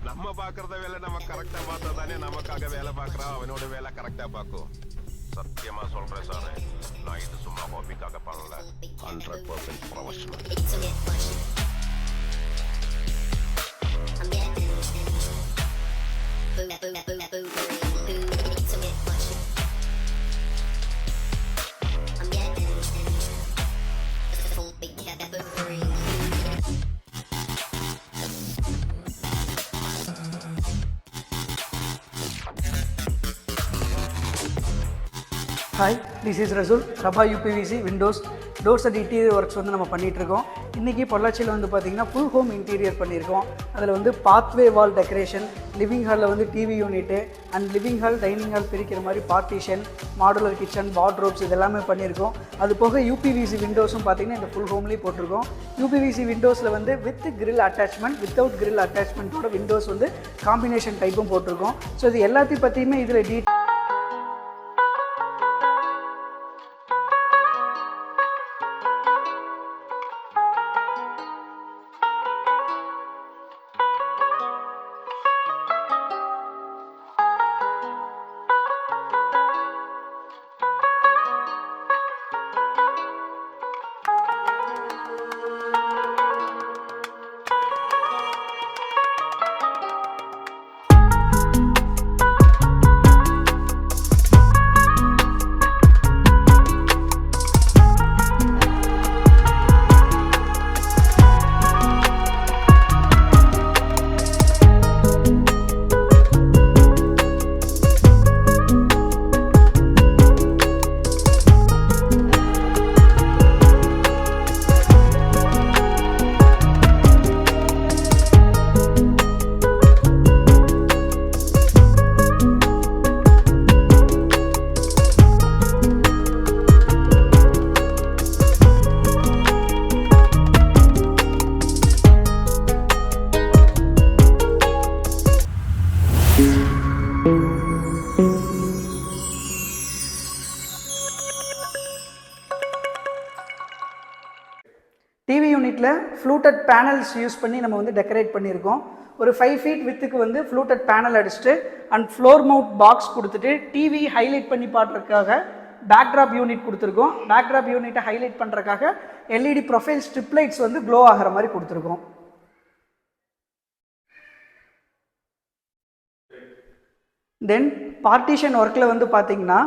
நம்ம பாக்குறத வேலை நம்ம கரெக்டா பார்த்தா தானே நமக்காக வேலை பார்க்கறான் அவனோட வேலை கரெக்டா பார்க்கும். சத்தியமா சொல்றேன் சார், நான் இது சும்மா ஹாபிக்காக பண்ணல, 100% professional. Hi, this is Rasool. Raba UPVC windows doors and interior works வந்து நம்ம பண்ணிகிட்ருக்கோம். இன்றைக்கி பொள்ளாச்சியில் வந்து பார்த்திங்கன்னா ஃபுல் ஹோம் இன்டீரியர் பண்ணியிருக்கோம். அதில் வந்து பாத்வே வால் டெக்கரேஷன், லிவிங் ஹாலில் வந்து TV unit and living hall dining hall பிரிக்கிற மாதிரி பார்ட்டிஷன், மாடுலர் கிச்சன், வார்ட்ரோப்ஸ் இது எல்லாமே பண்ணியிருக்கோம். அது போக யூபிவிசி விண்டோஸும் பார்த்திங்கன்னா இந்த ஃபுல் ஹோம்லேயே போட்டிருக்கோம். யூபிவிசி விண்டோஸில் வந்து with grill attachment, without grill அட்டாச்மெண்ட்டோட விண்டோஸ் வந்து காம்பினேஷன் டைப்பும் போட்டிருக்கோம். ஸோ இது எல்லாத்தையும் பற்றியுமே இதில் டிவி யூனிட்டில் ஃப்ளூட்டட் பேனல்ஸ் யூஸ் பண்ணி நம்ம வந்து டெக்கரேட் பண்ணியிருக்கோம். ஒரு 5 feet வித்துக்கு வந்து ஃப்ளூட்டட் பேனல் அடிச்சுட்டு அண்ட் ஃப்ளோர் மவுண்ட் பாக்ஸ் கொடுத்துட்டு டிவி ஹைலைட் பண்ணி பாடுறதுக்காக பேக்ட்ராப் யூனிட் கொடுத்துருக்கோம். பேக்ட்ராப் யூனிட்டை ஹைலைட் பண்ணுறதுக்காக எல்இடி ப்ரொஃபைல் ஸ்ட்ரிப் லைட்ஸ் வந்து க்ளோ ஆகிற மாதிரி கொடுத்துருக்கோம். தென் பார்ட்டிஷன் ஒர்க்கில் வந்து பார்த்திங்கன்னா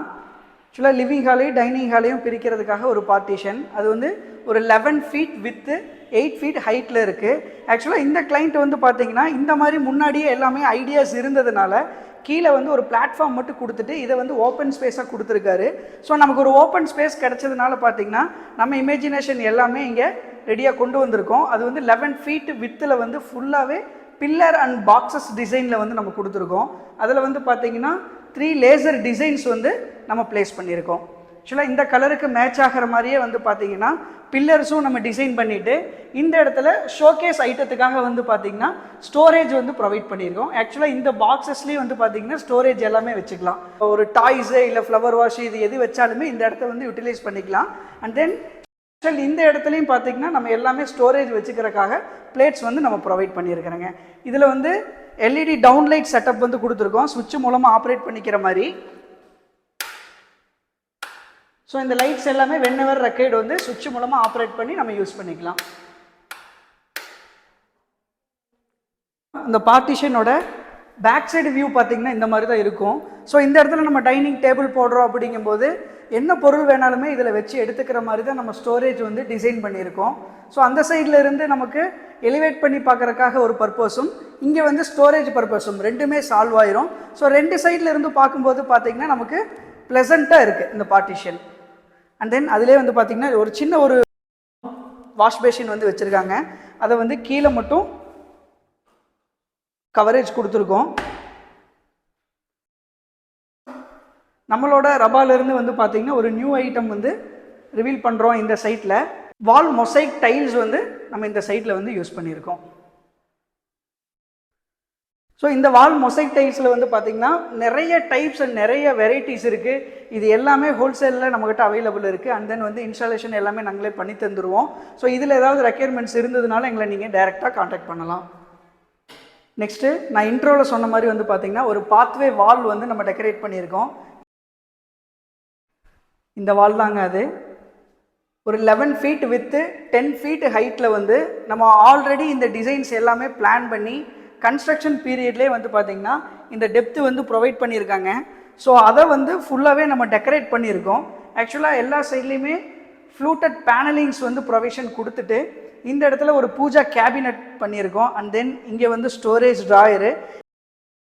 ஆக்சுவலாக லிவிங் ஹாலையும் டைனிங் ஹாலையும் பிரிக்கிறதுக்காக ஒரு பார்ட்டிஷன், அது வந்து ஒரு 11 feet வித்து 8 feet ஹைட்டில் இருக்குது. ஆக்சுவலாக இந்த கிளைண்ட் வந்து பார்த்திங்கன்னா இந்த மாதிரி முன்னாடியே எல்லாமே ஐடியாஸ் இருந்ததுனால கீழே வந்து ஒரு பிளாட்ஃபார்ம் மட்டும் கொடுத்துட்டு இதை வந்து ஓப்பன் ஸ்பேஸாக கொடுத்துருக்காரு. ஸோ நமக்கு ஒரு ஓப்பன் ஸ்பேஸ் கிடச்சதுனால பார்த்திங்கன்னா நம்ம இமேஜினேஷன் எல்லாமே இங்கே ரெடியாக கொண்டு வந்திருக்கோம். அது வந்து 11 feet வித்தில் வந்து ஃபுல்லாகவே பில்லர் அண்ட் பாக்ஸஸ் டிசைனில் வந்து நம்ம கொடுத்துருக்கோம். அதில் வந்து பார்த்திங்கன்னா 3 லேசர் டிசைன்ஸ் வந்து நம்ம ப்ளேஸ் பண்ணியிருக்கோம். ஆக்சுவலாக இந்த கலருக்கு மேட்ச் ஆகிற மாதிரியே வந்து பார்த்திங்கன்னா பில்லர்ஸும் நம்ம டிசைன் பண்ணிவிட்டு இந்த இடத்துல ஷோகேஸ் ஐட்டத்துக்காக வந்து பார்த்திங்கன்னா ஸ்டோரேஜ் வந்து ப்ரொவைட் பண்ணியிருக்கோம். ஆக்சுவலாக இந்த பாக்ஸஸ்லேயும் வந்து பார்த்திங்கன்னா ஸ்டோரேஜ் எல்லாமே வச்சுக்கலாம். ஒரு டாய்ஸு இல்லை ஃப்ளவர் வாஷ் இது எது வச்சாலுமே இந்த இடத்த வந்து யூட்டிலைஸ் பண்ணிக்கலாம். அண்ட் தென் இந்த இடத்துலையும் பார்த்திங்கன்னா நம்ம எல்லாமே ஸ்டோரேஜ் வச்சுக்கிறதுக்காக பிளேட்ஸ் வந்து நம்ம ப்ரொவைட் பண்ணியிருக்கிறோங்க. இதில் வந்து எல்இடி டவுன்லைட் செட்டப் வந்து கொடுத்துருக்கோம், சுவிட்ச் மூலமாக ஆப்ரேட் பண்ணிக்கிற மாதிரி. ஸோ இந்த லைட்ஸ் எல்லாமே வென்எவர் ரெக்கைடு வந்து சுவிட்ச் மூலமாக ஆப்ரேட் பண்ணி நம்ம யூஸ் பண்ணிக்கலாம். இந்த பார்ட்டிஷனோட பேக் சைடு வியூ பார்த்திங்கன்னா இந்த மாதிரி தான் இருக்கும். ஸோ இந்த இடத்துல நம்ம டைனிங் டேபிள் போடுறோம் அப்படிங்கும்போது என்ன பொருள் வேணாலுமே இதில் வச்சு எடுத்துக்கிற மாதிரி தான் நம்ம ஸ்டோரேஜ் வந்து டிசைன் பண்ணியிருக்கோம். ஸோ அந்த சைடில் இருந்து நமக்கு எலிவேட் பண்ணி பார்க்குறக்காக ஒரு பர்பஸும் இங்கே வந்து ஸ்டோரேஜ் பர்பஸும் ரெண்டுமே சால்வ் ஆயிரும். ஸோ 2 சைடில் இருந்து பார்க்கும்போது பார்த்திங்கன்னா நமக்கு ப்ளசண்ட்டாக இருக்குது இந்த பார்ட்டிஷன். அண்ட் தென் அதிலே வந்து பார்த்திங்கன்னா ஒரு சின்ன ஒரு வாஷ் பேஷின் வந்து வச்சுருக்காங்க. அதை வந்து கீழே மட்டும் கவரேஜ் கொடுத்துருக்கோம். நம்மளோட ரபாலிருந்து வந்து பார்த்திங்கன்னா ஒரு நியூ ஐட்டம் வந்து ரிவீல் பண்ணுறோம். இந்த சைட்டில் வால் மொசைக் டைல்ஸ் வந்து நம்ம இந்த சைட்டில் வந்து யூஸ் பண்ணியிருக்கோம். ஸோ இந்த வால் மொசைக் டைல்ஸில் வந்து பார்த்திங்கன்னா நிறைய டைப்ஸ் அண்ட் நிறைய வெரைட்டிஸ் இருக்குது. இது எல்லாமே ஹோல்சேலில் நம்மகிட்ட அவைலபிள் இருக்குது. அண்ட் தென் வந்து இன்ஸ்டாலேஷன் எல்லாமே நாங்களே பண்ணி தந்துடுவோம். ஸோ இதில் ஏதாவது ரெக்யர்மெண்ட்ஸ் இருந்ததுனால எங்களை நீங்கள் டைரெக்டாக காண்டாக்ட் பண்ணலாம். நெக்ஸ்ட்டு நான் இன்ட்ரோவில் சொன்ன மாதிரி வந்து பார்த்திங்கன்னா ஒரு பாத்வே வால் வந்து நம்ம டெக்கரேட் பண்ணியிருக்கோம். இந்த வால் தாங்க அது. ஒரு 11 ஃபீட் வித்து 10 ஃபீட் ஹைட்டில் வந்து நம்ம ஆல்ரெடி இந்த டிசைன்ஸ் எல்லாமே பிளான் பண்ணி கன்ஸ்ட்ரக்ஷன் பீரியட்லேயே வந்து பார்த்திங்கன்னா இந்த டெப்த்து வந்து ப்ரொவைட் பண்ணியிருக்காங்க. ஸோ அதை வந்து ஃபுல்லாகவே நம்ம டெக்கரேட் பண்ணியிருக்கோம். ஆக்சுவலாக எல்லா சைட்லேயுமே ஃப்ளூட்டட் பேனலிங்ஸ் வந்து ப்ரொவிஷன் கொடுத்துட்டு இந்த இடத்துல ஒரு பூஜா கேபினட் பண்ணியிருக்கோம். அண்ட் தென் இங்கே வந்து ஸ்டோரேஜ் ட்ராயரு.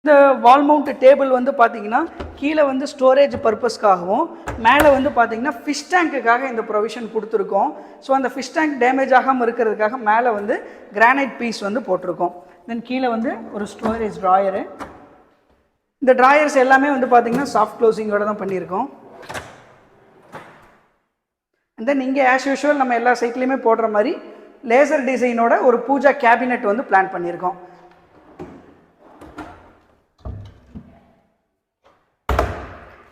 இந்த வால் மவுண்ட் டேபிள் வந்து பார்த்திங்கன்னா கீழே வந்து ஸ்டோரேஜ் பர்பஸ்க்காகவும் மேலே வந்து பார்த்திங்கன்னா ஃபிஷ் டேங்க்குக்காக இந்த ப்ரொவிஷன் கொடுத்துருக்கோம். ஸோ அந்த ஃபிஷ் டேங்க் டேமேஜ் ஆகாமல் இருக்கிறதுக்காக மேலே வந்து கிரானைட் பீஸ் வந்து போட்டிருக்கோம். தென் கீழே வந்து ஒரு ஸ்டோரேஜ் ட்ராயரு. இந்த ட்ராயர்ஸ் எல்லாமே வந்து பார்த்திங்கன்னா சாஃப்ட் க்ளோசிங்கோடு தான் பண்ணியிருக்கோம். அண்ட் தென் இங்கே ஆஸ் யூஷுவல் நம்ம எல்லா சைட்லேயுமே போடுற மாதிரி லேசர் டிசைனோட ஒரு பூஜா கேபினெட் வந்து பிளான் பண்ணியிருக்கோம்.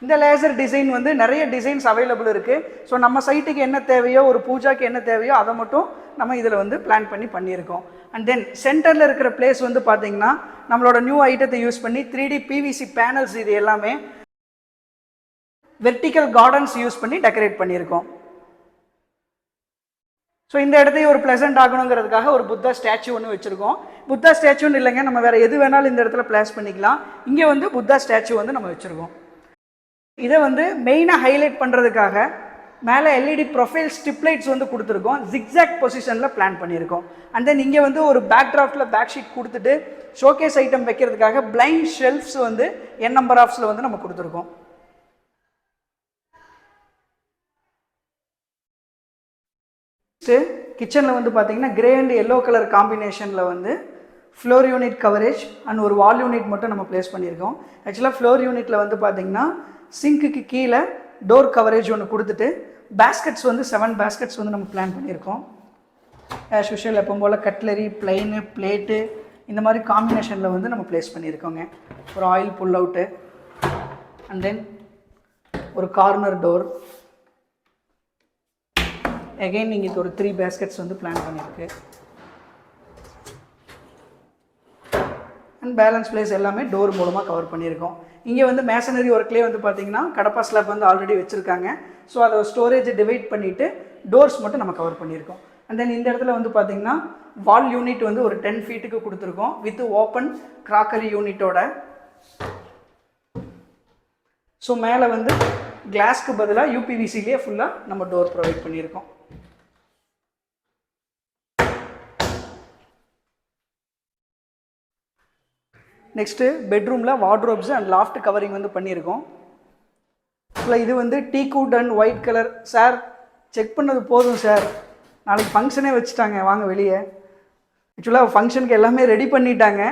இந்த லேசர் டிசைன் வந்து நிறைய டிசைன்ஸ் அவைலபிள் இருக்குது. ஸோ நம்ம சைட்டுக்கு என்ன தேவையோ, ஒரு பூஜாக்கு என்ன தேவையோ அதை மட்டும் நம்ம இதில் வந்து பிளான் பண்ணியிருக்கோம். அண்ட் தென் சென்டரில் இருக்கிற பிளேஸ் வந்து பார்த்திங்கன்னா நம்மளோட நியூ ஐட்டத்தை யூஸ் பண்ணி 3D PVC பேனல்ஸ் இது எல்லாமே வெர்டிக்கல் கார்டன்ஸ் யூஸ் பண்ணி டெக்கரேட் பண்ணியிருக்கோம். ஸோ இந்த இடத்தையும் ஒரு ப்ளசன்ட் ஆகணுங்கிறதுக்காக ஒரு புத்தா ஸ்டாச்சு ஒன்று வச்சுருக்கோம். புத்தா ஸ்டாச்சுன்னு இல்லைங்க, நம்ம வேறு எது வேணாலும் இந்த இடத்துல பிளேஸ் பண்ணிக்கலாம். இங்கே வந்து புத்தா ஸ்டாச்சு வந்து நம்ம வச்சுருக்கோம். இதை வந்து மெயினாக ஹைலைட் பண்ணுறதுக்காக மேலே எல்இடி ப்ரொஃபைல் ஸ்ட்ரிப் லைட்ஸ் வந்து கொடுத்துருக்கோம். ஜிக்ஸாக் பொசிஷனில் பிளான் பண்ணியிருக்கோம். அண்ட் தென் இங்கே வந்து ஒரு பேக் டிராஃப்டில் பேக் ஷீட் கொடுத்துட்டு ஷோகேஸ் ஐட்டம் வைக்கிறதுக்காக பிளைண்ட் ஷெல்ஃப்ஸ் வந்து என் நம்பர் ஆஃப்ஸில் வந்து நம்ம கொடுத்துருக்கோம். கிச்சனில் வந்து பார்த்தீங்கன்னா கிரே அண்ட் எல்லோ கலர் காம்பினேஷனில் வந்து ஃப்ளோர் யூனிட் கவரேஜ் அண்ட் ஒரு வால் யூனிட் மட்டும் நம்ம ப்ளேஸ் பண்ணியிருக்கோம். ஆக்சுவலாக ஃப்ளோர் யூனிட்டில் வந்து பார்த்திங்கன்னா சிங்க்குக்கு கீழே டோர் கவரேஜ் ஒன்று கொடுத்துட்டு பேஸ்கெட்ஸ் வந்து 7 பேஸ்கெட்ஸ் வந்து நம்ம பிளான் பண்ணியிருக்கோம். ஆஸ் யூஷுவல் எப்போ போல் கட்லரி, பிளெயின், பிளேட்டு இந்த மாதிரி காம்பினேஷனில் வந்து நம்ம ப்ளேஸ் பண்ணியிருக்கோங்க. ஒரு oil pull out and then ஒரு கார்னர் டோர். அகெயின் நீங்கள் இது ஒரு 3 பேஸ்கெட்ஸ் வந்து பிளான் பண்ணியிருக்கு. அண்ட் பேலன்ஸ் பிளேஸ் எல்லாமே டோர் மூலமாக கவர் பண்ணியிருக்கோம். இங்கே வந்து மேசனரி ஒர்க்லேயே வந்து பார்த்திங்கன்னா கடப்பா ஸ்லாப் வந்து ஆல்ரெடி வச்சுருக்காங்க. ஸோ அதை ஸ்டோரேஜை டிவைட் பண்ணிவிட்டு டோர்ஸ் மட்டும் நம்ம கவர் பண்ணியிருக்கோம். அண்ட் தென் இந்த இடத்துல வந்து பார்த்திங்கன்னா வால் யூனிட் வந்து ஒரு 10 ஃபீட்டுக்கு கொடுத்துருக்கோம் வித் ஓப்பன் கிராக்கரி யூனிட்டோட. ஸோ மேலே வந்து கிளாஸ்க்கு பதிலாக UPVCலேயே ஃபுல்லாக நம்ம டோர் ப்ரொவைட் பண்ணியிருக்கோம். நெக்ஸ்ட்டு பெட்ரூமில் வார்ட்ரோப்ஸ் அண்ட் லாஃப்ட் கவரிங் வந்து பண்ணியிருக்கோம். இல்லை இது வந்து teakwood and white colour. Sir check பண்ணது போதும் சார், நாளைக்கு ஃபங்க்ஷனே வச்சுட்டாங்க, வாங்க வெளியே. ஆக்சுவலாக ஃபங்க்ஷனுக்கு எல்லாமே ரெடி பண்ணிட்டாங்க.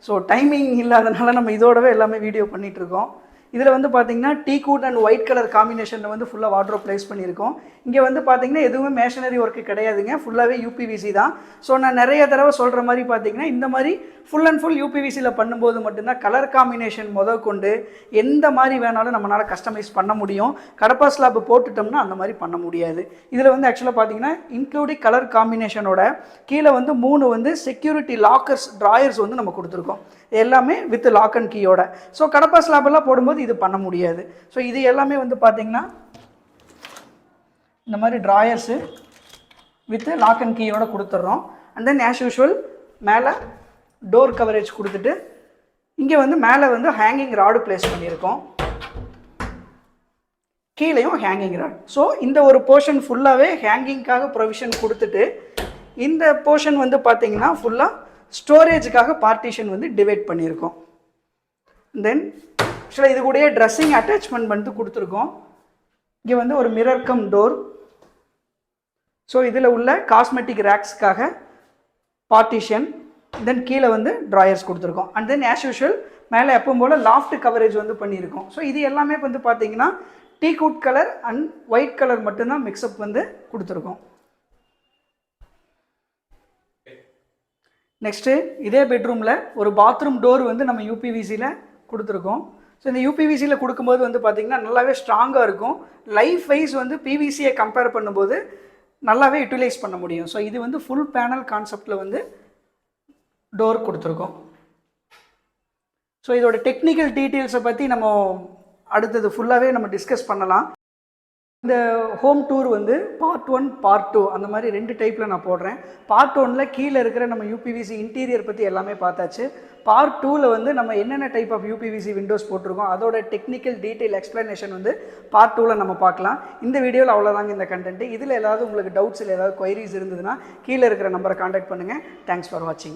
ஸோ டைமிங் இல்லாதனால நம்ம இதோடவே எல்லாமே வீடியோ பண்ணிகிட்ருக்கோம். இதில் வந்து பார்த்திங்கன்னா டீக்வுட் அண்ட் ஒயிட் கலர் காம்பினேஷனில் வந்து ஃபுல்லாக வார்ட்ரோப் ப்ளேஸ் பண்ணியிருக்கோம். இங்கே வந்து பார்த்திங்கன்னா எதுவுமே மேஷனரி ஒர்க்கு கிடையாதுங்க, ஃபுல்லாகவே UPVC தான். ஸோ நான் நிறைய தடவை சொல்கிற மாதிரி பார்த்திங்கன்னா இந்த மாதிரி ஃபுல் அண்ட் ஃபுல் UPVCயில் பண்ணும்போது மட்டும்தான் கலர் காம்பினேஷன் கொண்டு எந்த மாதிரி வேணாலும் நம்மளால் கஸ்டமைஸ் பண்ண முடியும். கடப்பா ஸ்லாப் போட்டுட்டோம்னா அந்த மாதிரி பண்ண முடியாது. இதில் வந்து ஆக்சுவலாக பார்த்திங்கன்னா இன்க்ளூடிங் கலர் காம்பினேஷனோட கீழே வந்து 3 வந்து செக்யூரிட்டி லாக்கர்ஸ் ட்ராயர்ஸ் வந்து நம்ம கொடுத்துருக்கோம். எல்லாமே வித் லாக் அண்ட் கீயோட. ஸோ கடப்பா ஸ்லாபெல்லாம் போடும்போது இது பண்ண முடியாது. ஸோ இது எல்லாமே வந்து பார்த்திங்கன்னா இந்த மாதிரி ட்ராயர்ஸு வித் லாக் அண்ட் கீயோட கொடுத்துட்றோம். அண்ட் தென் ஆஸ் யூஷுவல் மேலே டோர் கவரேஜ் கொடுத்துட்டு இங்கே வந்து மேலே வந்து ஹேங்கிங் ராடு ப்ளேஸ் பண்ணியிருக்கோம், கீழேயும் ஹேங்கிங் ராட். ஸோ இந்த ஒரு போர்ஷன் ஃபுல்லாகவே ஹேங்கிங்காக ப்ரொவிஷன் கொடுத்துட்டு இந்த போர்ஷன் வந்து பார்த்திங்கன்னா ஃபுல்லாக ஸ்டோரேஜுக்காக பார்ட்டிஷன் வந்து டிவைட் பண்ணியிருக்கோம். தென் ஆக்சுவலாக இது கூடயே ட்ரெஸ்ஸிங் அட்டாச்மெண்ட் வந்து கொடுத்துருக்கோம். இங்கே வந்து ஒரு மிரர் கம் டோர். ஸோ இதில் உள்ள காஸ்மெட்டிக் ரேக்ஸ்க்காக பார்ட்டிஷன், தென் கீழே வந்து ட்ராயர்ஸ் கொடுத்துருக்கோம். அண்ட் தென் ஆஸ் யூஷுவல் மேலே எப்பவும் போல் லாஃப்ட் கவரேஜ் வந்து பண்ணியிருக்கோம். ஸோ இது எல்லாமே வந்து பார்த்திங்கன்னா teakwood colour and white colour மட்டும்தான் மிக்சப் வந்து கொடுத்துருக்கோம். நெக்ஸ்ட்டு இதே பெட்ரூமில் ஒரு பாத்ரூம் டோர் வந்து நம்ம UPVCயில் கொடுத்துருக்கோம். ஸோ இந்த UPVCயில் கொடுக்கும்போது வந்து பார்த்திங்கன்னா நல்லாவே ஸ்ட்ராங்காக இருக்கும். லைஃப் வைஸ் வந்து PVCயை கம்பேர் பண்ணும்போது நல்லாவே யூட்டிலைஸ் பண்ண முடியும். ஸோ இது வந்து ஃபுல் பேனல் கான்செப்டில் வந்து டோர் கொடுத்துருக்கோம். ஸோ இதோட டெக்னிக்கல் டீட்டெயில்ஸை பற்றி நம்ம அடுத்தது ஃபுல்லாகவே நம்ம டிஸ்கஸ் பண்ணலாம். இந்த ஹோம் டூர் வந்து பார்ட் 1 பார்ட் 2 அந்த மாதிரி 2 டைப்பில் நான் போடுறேன். பார்ட் 1ல் கீழே இருக்கிற நம்ம யூபிவிசி இன்டீரியர் பற்றி எல்லாமே பார்த்தாச்சு. பார்ட் 2ல் வந்து நம்ம என்னென்ன டைப் ஆஃப் யூபிவிசி விண்டோஸ் போட்டிருக்கோம் அதோட டெக்னிக்கல் டீட்டெயில் எக்ஸ்ப்ளனேஷன் வந்து பார்ட் 2ல் நம்ம பார்க்கலாம். இந்த வீடியோவில் அவ்வளோதாங்க இந்த கண்டென்ட். இதில் ஏதாவது உங்களுக்கு டவுட்ஸ் இல்லை ஏதாவது குவைரிஸ் இருந்ததுன்னா கீழே இருக்கிற நம்பரை காண்டாக்ட் பண்ணுங்கள். தேங்க்ஸ் ஃபார் வாட்சிங்.